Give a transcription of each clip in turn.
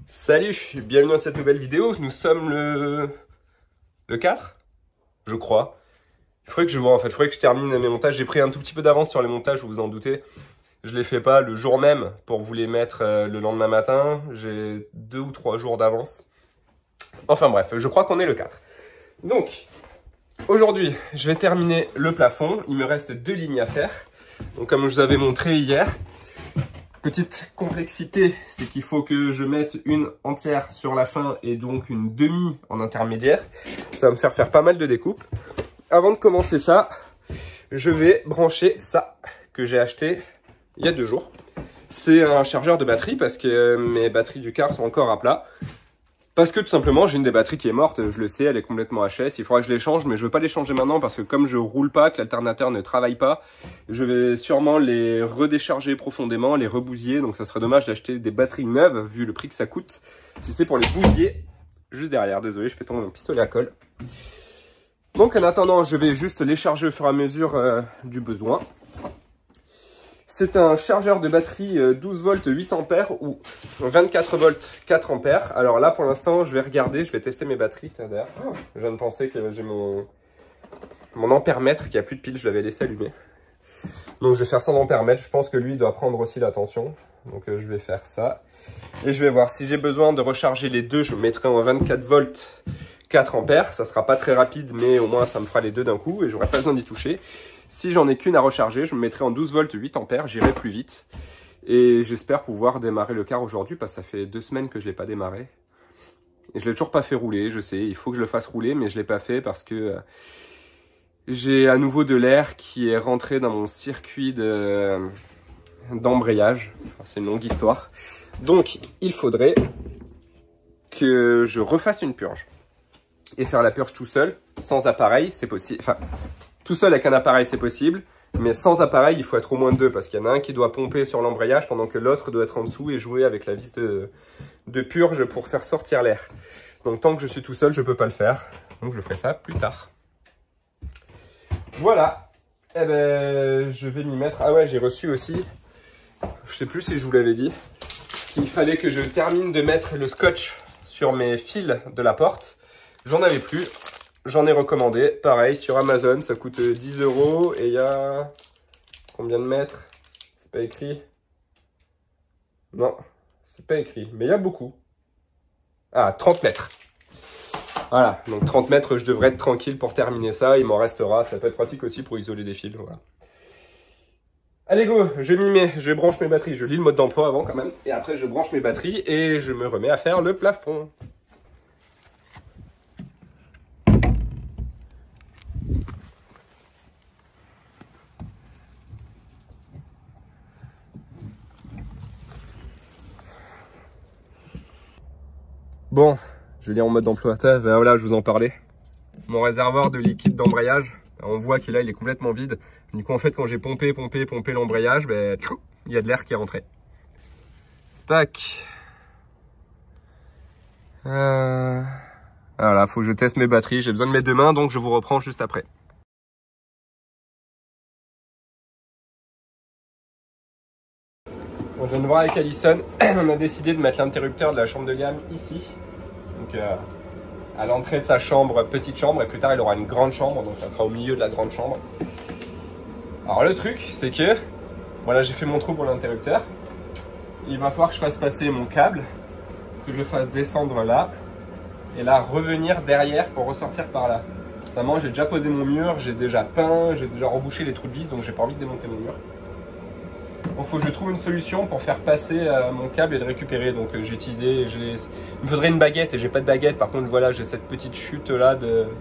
Salut, bienvenue dans cette nouvelle vidéo. Nous sommes le 4, je crois. Il faudrait que je vois en fait, il faudrait que je termine mes montages. J'ai pris un tout petit peu d'avance sur les montages, vous vous en doutez. Je les fais pas le jour même pour vous les mettre le lendemain matin. J'ai 2 ou 3 jours d'avance. Enfin bref, je crois qu'on est le 4. Donc, aujourd'hui, je vais terminer le plafond. Il me reste 2 lignes à faire. Donc comme je vous avais montré hier, petite complexité, c'est qu'il faut que je mette une entière sur la fin et donc une demi en intermédiaire. Ça va me faire pas mal de découpes. Avant de commencer ça, je vais brancher ça que j'ai acheté il y a 2 jours. C'est un chargeur de batterie parce que mes batteries du car sont encore à plat. Parce que tout simplement, j'ai une des batteries qui est morte, je le sais, elle est complètement HS. Il faudra que je les change, mais je veux pas les changer maintenant parce que comme je roule pas, que l'alternateur ne travaille pas, je vais sûrement les redécharger profondément, les rebousiller. Donc ça serait dommage d'acheter des batteries neuves vu le prix que ça coûte. Si c'est pour les bousiller, juste derrière, désolé, je fais tomber mon pistolet à colle. Donc en attendant, je vais juste les charger au fur et à mesure du besoin. C'est un chargeur de batterie 12 volts 8 ampères ou 24 volts 4 ampères. Alors là, pour l'instant, je vais regarder, je vais tester mes batteries. D'ailleurs, je viens de penser que j'ai mon ampèremètre qui a plus de pile, je l'avais laissé allumer. Donc je vais faire 100 ampèremètre. Je pense que lui doit prendre aussi la tension. Donc je vais faire ça. Et je vais voir si j'ai besoin de recharger les deux. Je me mettrai en 24 volts 4 ampères. Ça sera pas très rapide, mais au moins ça me fera les deux d'un coup et j'aurai pas besoin d'y toucher. Si j'en ai qu'une à recharger, je me mettrai en 12 volts 8 ampères, j'irai plus vite. Et j'espère pouvoir démarrer le car aujourd'hui parce que ça fait 2 semaines que je ne l'ai pas démarré. Et je ne l'ai toujours pas fait rouler, je sais, il faut que je le fasse rouler, mais je ne l'ai pas fait parce que j'ai à nouveau de l'air qui est rentré dans mon circuit d'embrayage. Enfin, c'est une longue histoire. Donc, il faudrait que je refasse une purge. Et faire la purge tout seul, sans appareil, c'est possible. Enfin, tout seul avec un appareil, c'est possible, mais sans appareil, il faut être au moins 2 parce qu'il y en a un qui doit pomper sur l'embrayage pendant que l'autre doit être en dessous et jouer avec la vis de purge pour faire sortir l'air. Donc tant que je suis tout seul, je ne peux pas le faire. Donc je ferai ça plus tard. Voilà. Eh ben, je vais m'y mettre. Ah ouais, j'ai reçu aussi, je sais plus si je vous l'avais dit, qu'il fallait que je termine de mettre le scotch sur mes fils de la porte. J'en avais plus. J'en ai recommandé, pareil, sur Amazon, ça coûte 10 € et il y a combien de mètres? C'est pas écrit. Non, c'est pas écrit, mais il y a beaucoup. Ah, 30 mètres. Voilà, donc 30 mètres, je devrais être tranquille pour terminer ça, il m'en restera, ça peut être pratique aussi pour isoler des fils, voilà. Allez go, je m'y mets, je branche mes batteries, je lis le mode d'emploi avant quand même, et après je branche mes batteries et je me remets à faire le plafond. Bon, je vais lire en mode d'emploi. Voilà, je vous en parlais. Mon réservoir de liquide d'embrayage, on voit qu'il est complètement vide. Du coup, en fait, quand j'ai pompé l'embrayage, ben, il y a de l'air qui est rentré. Tac. Voilà, faut que je teste mes batteries. J'ai besoin de mes 2 mains, donc je vous reprends juste après. Bon, je viens de voir avec Alison, on a décidé de mettre l'interrupteur de la chambre de Liam ici. Donc, à l'entrée de sa chambre, petite chambre, et plus tard il aura une grande chambre, donc ça sera au milieu de la grande chambre. Alors le truc, c'est que, voilà, j'ai fait mon trou pour l'interrupteur. Il va falloir que je fasse passer mon câble, que je le fasse descendre là, et là revenir derrière pour ressortir par là. Seulement, j'ai déjà posé mon mur, j'ai déjà peint, j'ai déjà rebouché les trous de vis, donc j'ai pas envie de démonter mon mur. Donc faut que je trouve une solution pour faire passer mon câble et le récupérer. Donc j'ai utilisé, il me faudrait une baguette et j'ai pas de baguette. Par contre voilà, j'ai cette petite chute là,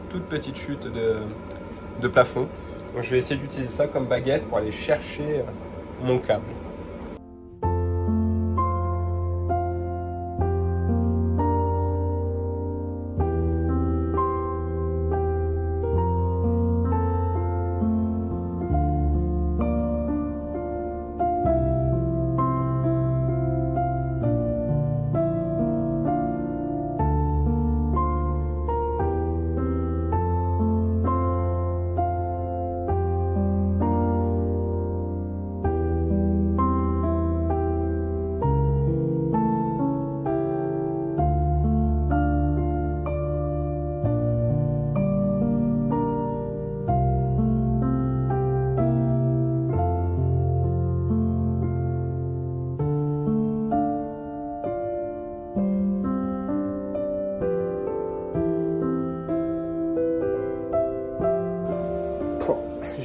toute petite chute de plafond. Donc je vais essayer d'utiliser ça comme baguette pour aller chercher mon câble.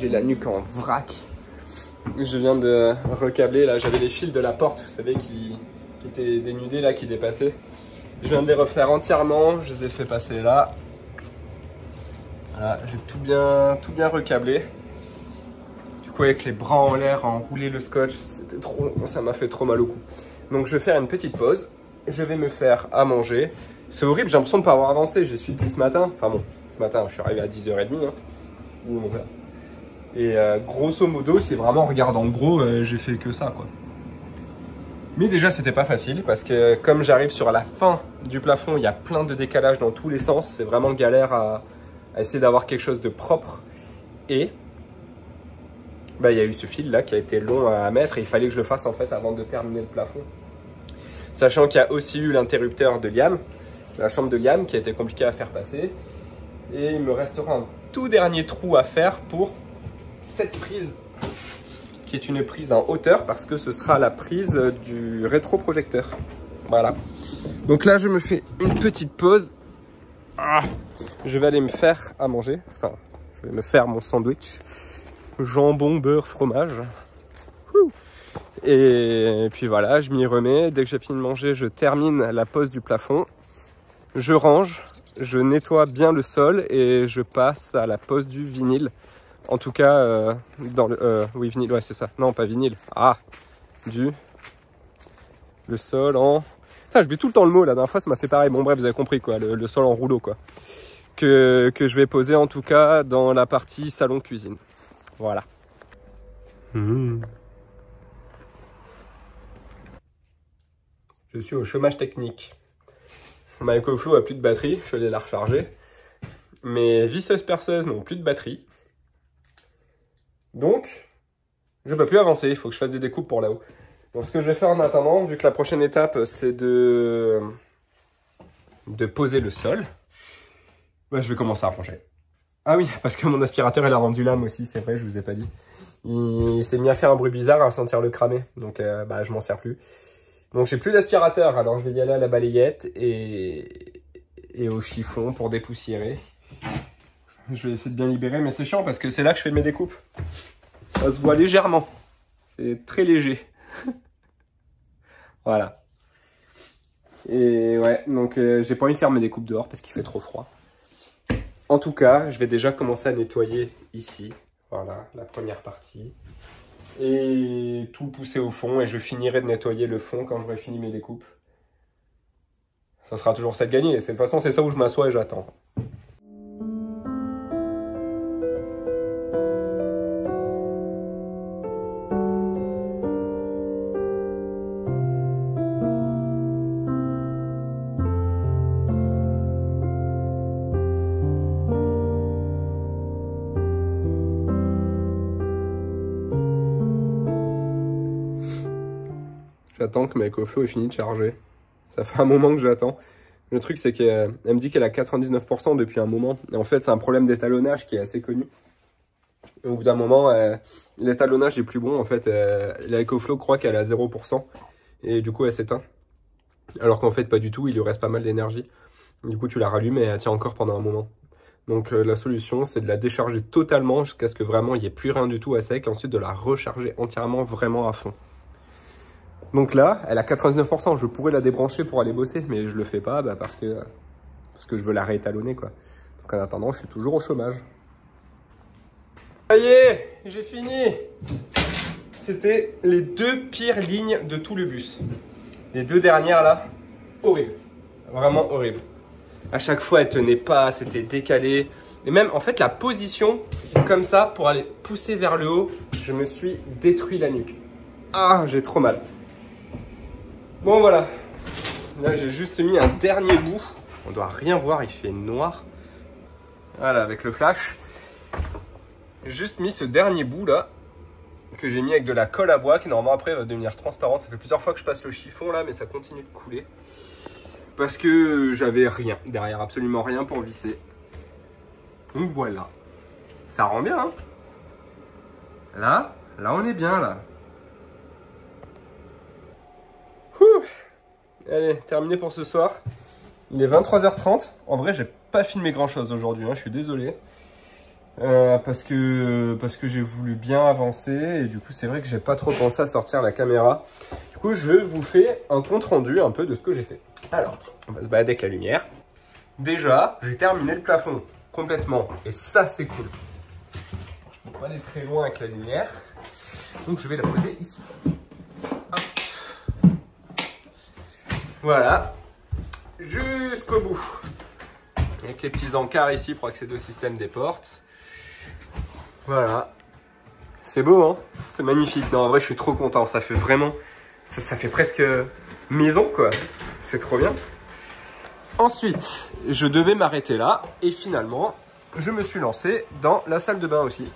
j'ai la nuque en vrac. Je viens de recabler, là j'avais les fils de la porte, vous savez, qui étaient dénudés là, qui dépassaient. Je viens de les refaire entièrement, je les ai fait passer là. Voilà, j'ai tout bien recablé. Du coup avec les bras en l'air, à enrouler le scotch, c'était trop, ça m'a fait trop mal au cou. Donc je vais faire une petite pause, je vais me faire à manger. C'est horrible, j'ai l'impression de ne pas avoir avancé, j'y suis depuis ce matin. Enfin bon, ce matin je suis arrivé à 10h30. Hein. Et grosso modo, c'est vraiment, regarde, en gros, j'ai fait que ça, quoi. Mais déjà, c'était pas facile parce que comme j'arrive sur la fin du plafond, il y a plein de décalages dans tous les sens. C'est vraiment galère à essayer d'avoir quelque chose de propre. Et bah, il y a eu ce fil là qui a été long à mettre et il fallait que je le fasse en fait avant de terminer le plafond. Sachant qu'il y a aussi eu l'interrupteur de Liam, la chambre de Liam, qui a été compliqué à faire passer. Et il me restera un tout dernier trou à faire pour cette prise qui est une prise en hauteur parce que ce sera la prise du rétroprojecteur. Voilà. Donc là, je me fais une petite pause. Je vais aller me faire à manger. Enfin, je vais me faire mon sandwich. Jambon, beurre, fromage. Et puis voilà, je m'y remets. Dès que j'ai fini de manger, je termine la pose du plafond. Je range, je nettoie bien le sol et je passe à la pose du vinyle. En tout cas, dans le... oui, vinyle, ouais, c'est ça. Non, pas vinyle. Le sol en... Ah, je mets tout le temps le mot, la dernière fois, ça m'a fait pareil. Bon, bref, vous avez compris, quoi. Le sol en rouleau, quoi. Que je vais poser, en tout cas, dans la partie salon-cuisine. Voilà. Je suis au chômage technique. Ma EcoFlow a plus de batterie, je suis allé la recharger. Mes visseuses perceuses n'ont plus de batterie. Donc, je ne peux plus avancer, il faut que je fasse des découpes pour là-haut. Donc ce que je vais faire en attendant, vu que la prochaine étape c'est de poser le sol, bah, je vais commencer à ranger. Ah oui, parce que mon aspirateur il a rendu l'âme aussi, c'est vrai, je vous ai pas dit. Il s'est mis à faire un bruit bizarre, à sentir le cramer, donc bah, je m'en sers plus. Donc j'ai plus d'aspirateur, alors je vais y aller à la balayette et au chiffon pour dépoussiérer. Je vais essayer de bien libérer, mais c'est chiant parce que c'est là que je fais mes découpes. Ça se voit légèrement. C'est très léger. Voilà. Et ouais, donc j'ai pas envie de faire mes découpes dehors parce qu'il fait trop froid. En tout cas, je vais déjà commencer à nettoyer ici. Voilà, la première partie. Et tout pousser au fond. Et je finirai de nettoyer le fond quand j'aurai fini mes découpes. Ça sera toujours ça de gagner. De toute façon, c'est ça où je m'assois et j'attends. J'attends que ma EcoFlow ait fini de charger. Ça fait un moment que j'attends. Le truc, c'est qu'elle me dit qu'elle a 99% depuis un moment. Et en fait, c'est un problème d'étalonnage qui est assez connu. Et au bout d'un moment, l'étalonnage est plus bon. En fait, la EcoFlow croit qu'elle est à 0%. Et du coup, elle s'éteint. Alors qu'en fait, pas du tout. Il lui reste pas mal d'énergie. Du coup, tu la rallumes et elle tient encore pendant un moment. Donc, la solution, c'est de la décharger totalement jusqu'à ce que vraiment, il n'y ait plus rien du tout à sec. Et ensuite, de la recharger entièrement, vraiment à fond. Donc là, elle a 99%, je pourrais la débrancher pour aller bosser, mais je le fais pas bah parce que je veux la réétalonner, quoi. Donc en attendant, je suis toujours au chômage. Ça y est, j'ai fini. C'était les deux pires lignes de tout le bus. Les deux dernières là, horrible. Vraiment horrible. À chaque fois, elle tenait pas, c'était décalé. Et même, en fait, la position, comme ça, pour aller pousser vers le haut, je me suis détruit la nuque. Ah, j'ai trop mal. Bon voilà, là j'ai juste mis un dernier bout, on doit rien voir, il fait noir. Voilà, avec le flash, j'ai juste mis ce dernier bout là, que j'ai mis avec de la colle à bois, qui normalement après va devenir transparente. Ça fait plusieurs fois que je passe le chiffon là, mais ça continue de couler. Parce que j'avais rien derrière, absolument rien pour visser. Donc voilà, ça rend bien hein. Là on est bien là. Allez, terminé pour ce soir. Il est 23h30. En vrai, j'ai pas filmé grand chose aujourd'hui, hein, je suis désolé. parce que j'ai voulu bien avancer et du coup c'est vrai que j'ai pas trop pensé à sortir la caméra. Du coup je vous fais un compte rendu un peu de ce que j'ai fait. Alors, on va se balader avec la lumière. Déjà, j'ai terminé le plafond complètement et ça c'est cool. Je peux pas aller très loin avec la lumière, donc je vais la poser ici. Hop. Voilà, jusqu'au bout. Avec les petits encarts ici pour accéder au système des portes. Voilà. C'est beau, hein? C'est magnifique. Non, en vrai, je suis trop content. Ça fait vraiment... Ça fait presque maison, quoi. C'est trop bien. Ensuite, je devais m'arrêter là. Et finalement, je me suis lancé dans la salle de bain aussi.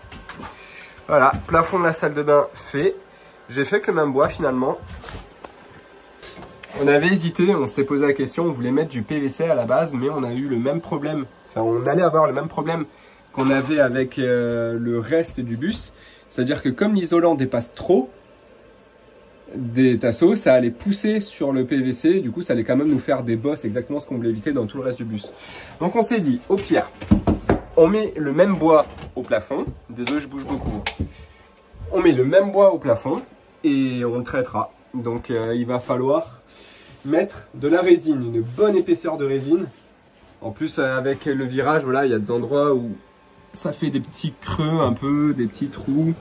Voilà, plafond de la salle de bain fait. J'ai fait que le même bois, finalement. On avait hésité, on s'était posé la question, on voulait mettre du PVC à la base, mais on a eu le même problème. Enfin, on allait avoir le même problème qu'on avait avec le reste du bus. C'est-à-dire que comme l'isolant dépasse trop des tasseaux, ça allait pousser sur le PVC. Du coup, ça allait quand même nous faire des bosses, exactement ce qu'on voulait éviter dans tout le reste du bus. Donc on s'est dit, au pire, on met le même bois au plafond. Désolé, je bouge beaucoup. On met le même bois au plafond et on le traitera. Donc il va falloir mettre de la résine, une bonne épaisseur de résine. En plus, avec le virage, voilà, il y a des endroits où ça fait des petits creux un peu, des petits trous.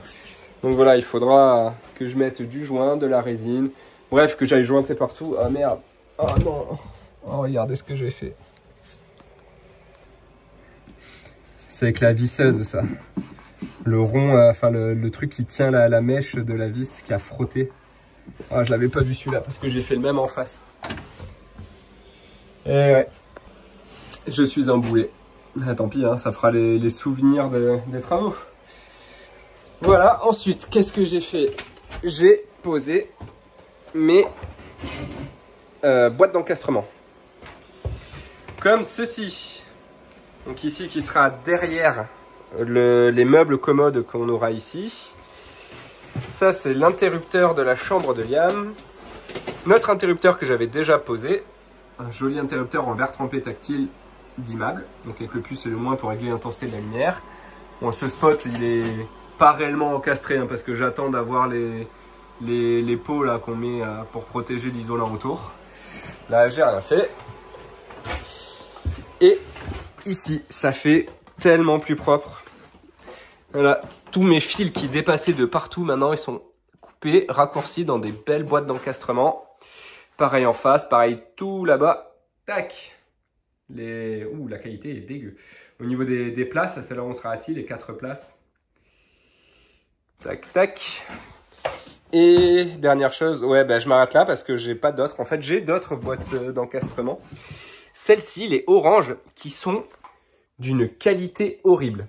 Donc voilà, il faudra que je mette du joint, de la résine. Bref, que j'aille jointer partout. Ah merde. Oh non. Oh, regardez ce que j'ai fait. C'est avec la visseuse, ça. Le rond, enfin le truc qui tient la mèche de la vis qui a frotté. Ah, je l'avais pas vu celui-là parce que j'ai fait le même en face. Et ouais. Je suis un boulet. Ah, tant pis, hein, ça fera les souvenirs des travaux. Voilà, ensuite, qu'est-ce que j'ai fait? J'ai posé mes boîtes d'encastrement. Comme ceci. Donc ici, qui sera derrière les meubles commodes qu'on aura ici. Ça, c'est l'interrupteur de la chambre de Liam. Notre interrupteur que j'avais déjà posé. Un joli interrupteur en verre trempé tactile dimmable, donc avec le plus et le moins pour régler l'intensité de la lumière. Bon, ce spot, il est pas réellement encastré, hein, parce que j'attends d'avoir les pots là qu'on met pour protéger l'isolant autour. Là, j'ai rien fait. Et ici, ça fait tellement plus propre. Voilà, tous mes fils qui dépassaient de partout, maintenant, ils sont coupés, raccourcis dans des belles boîtes d'encastrement. Pareil en face, pareil tout là-bas. Tac. Ouh, la qualité est dégueu. Au niveau des places, c'est là où on sera assis, les 4 places. Tac, tac. Et dernière chose, ouais, ben, je m'arrête là parce que j'ai pas d'autres. En fait, j'ai d'autres boîtes d'encastrement. Celles-ci, les oranges, qui sont d'une qualité horrible.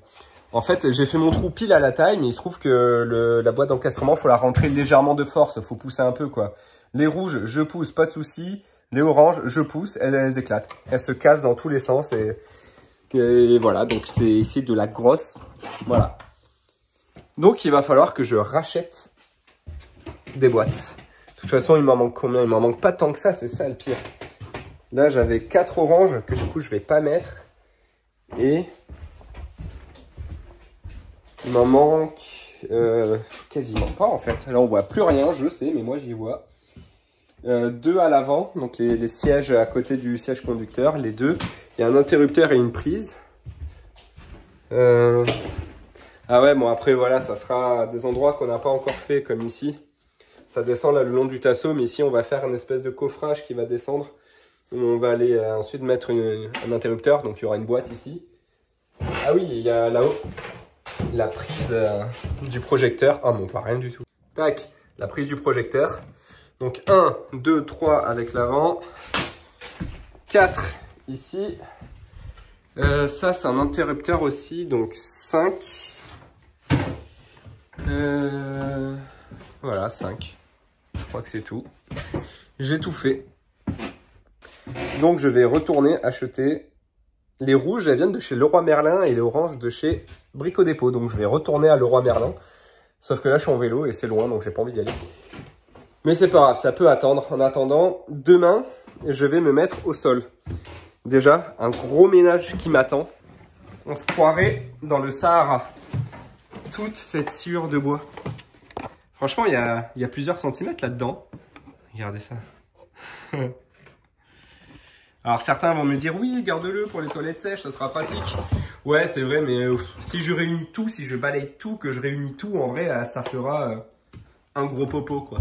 En fait, j'ai fait mon trou pile à la taille, mais il se trouve que la boîte d'encastrement, faut la rentrer légèrement de force. Faut pousser un peu, quoi. Les rouges, je pousse, pas de souci. Les oranges, je pousse, elles éclatent. Elles se cassent dans tous les sens. Et voilà, donc c'est ici de la grosse. Voilà. Donc, il va falloir que je rachète des boîtes. De toute façon, il m'en manque combien? Il m'en manque pas tant que ça, c'est ça le pire. Là, j'avais 4 oranges que du coup, je vais pas mettre. Et il m'en manque quasiment pas en fait. Là, on voit plus rien, je sais, mais moi, j'y vois. 2 à l'avant, donc les sièges à côté du siège conducteur, les deux. Il y a un interrupteur et une prise. Ah ouais, bon après voilà, ça sera des endroits qu'on n'a pas encore fait comme ici. Ça descend là le long du tasseau, mais ici on va faire une espèce de coffrage qui va descendre. On va aller ensuite mettre un interrupteur, donc il y aura une boîte ici. Ah oui, il y a là-haut la prise du projecteur. Ah bon, on voit rien du tout. Tac, la prise du projecteur. Donc 1, 2, 3 avec l'avant. 4 ici. Ça, c'est un interrupteur aussi, donc 5. Voilà, 5. Je crois que c'est tout. J'ai tout fait. Donc, je vais retourner acheter les rouges. Elles viennent de chez Leroy Merlin et les oranges de chez Brico Dépôt. Donc, je vais retourner à Leroy Merlin. Sauf que là, je suis en vélo et c'est loin, donc j'ai pas envie d'y aller. Mais c'est pas grave, ça peut attendre. En attendant, demain, je vais me mettre au sol. Déjà, un gros ménage qui m'attend. on se croirait dans le Sahara. Toute cette sciure de bois. Franchement, il y a plusieurs centimètres là-dedans. Regardez ça. Alors certains vont me dire, oui, garde-le pour les toilettes sèches, ça sera pratique. Ouais, c'est vrai, mais si je réunis tout, si je balaye tout, que je réunis tout, en vrai, ça fera un gros popo, quoi.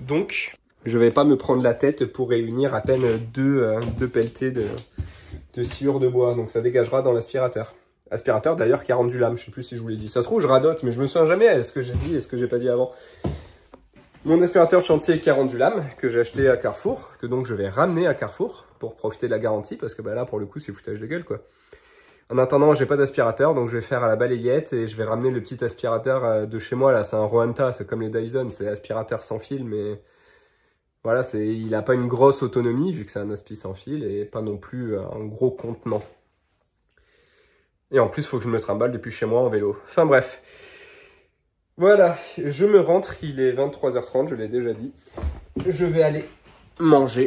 Donc, je vais pas me prendre la tête pour réunir à peine deux pelletées de sciure de bois. Donc ça dégagera dans l'aspirateur. Aspirateur d'ailleurs qui a rendu l'âme, je sais plus si je vous l'ai dit. Ça se trouve, je radote, mais je me souviens jamais à ce que j'ai dit et ce que j'ai pas dit avant. Mon aspirateur chantier qui a rendu l'âme, que j'ai acheté à Carrefour, que donc je vais ramener à Carrefour pour profiter de la garantie, parce que bah là, pour le coup, c'est foutage de gueule, quoi. En attendant, j'ai pas d'aspirateur, donc je vais faire à la balayette et je vais ramener le petit aspirateur de chez moi, là. C'est un Rwanda, c'est comme les Dyson, c'est aspirateur sans fil, mais voilà, il a pas une grosse autonomie, vu que c'est un aspi sans fil, et pas non plus un gros contenant. Et en plus, il faut que je me trimballe depuis chez moi en vélo. Enfin bref. Voilà, je me rentre, il est 23h30, je l'ai déjà dit. Je vais aller manger,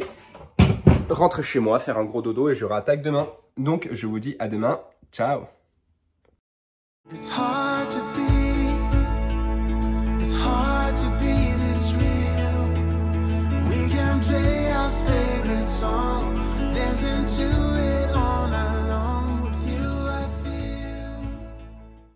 rentrer chez moi, faire un gros dodo et je réattaque demain. Donc, je vous dis à demain. Ciao. It's hard to be this real. We can play our favorite song, dancing to